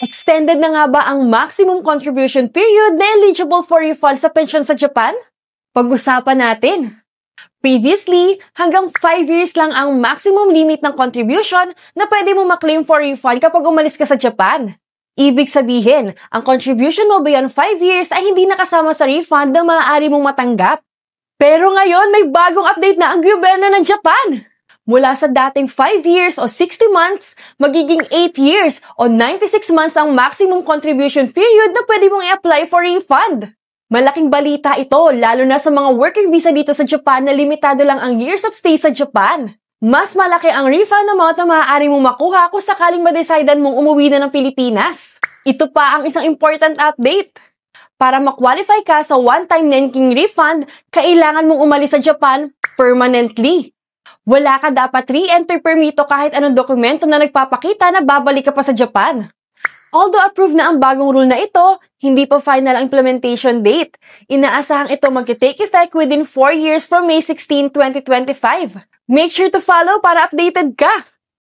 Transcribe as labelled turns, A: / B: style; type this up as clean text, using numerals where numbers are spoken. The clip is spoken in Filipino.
A: Extended na nga ba ang maximum contribution period na eligible for refund sa pensyon sa Japan? Pag-usapan natin. Previously, hanggang 5 years lang ang maximum limit ng contribution na pwede mo maklaim for refund kapag umalis ka sa Japan. Ibig sabihin, ang contribution mo beyond 5 years ay hindi nakasama sa refund na maaari mong matanggap. Pero ngayon, may bagong update na ang gobyerno ng Japan. Mula sa dating 5 years o 60 months, magiging 8 years o 96 months ang maximum contribution period na pwede mong i-apply for refund. Malaking balita ito, lalo na sa mga working visa dito sa Japan na limitado lang ang years of stay sa Japan. Mas malaki ang refund amount na maaari mong makuha kung sakaling ma-decidean mong umuwi na ng Pilipinas. Ito pa ang isang important update. Para ma-qualify ka sa one-time Nenking refund, kailangan mong umalis sa Japan permanently. Wala ka dapat re-enter permito kahit anong dokumento na nagpapakita na babalik ka pa sa Japan. Although approved na ang bagong rule na ito, hindi pa final ang implementation date. Inaasahang ito mag-take effect within 4 years from May 16, 2025. Make sure to follow para updated ka!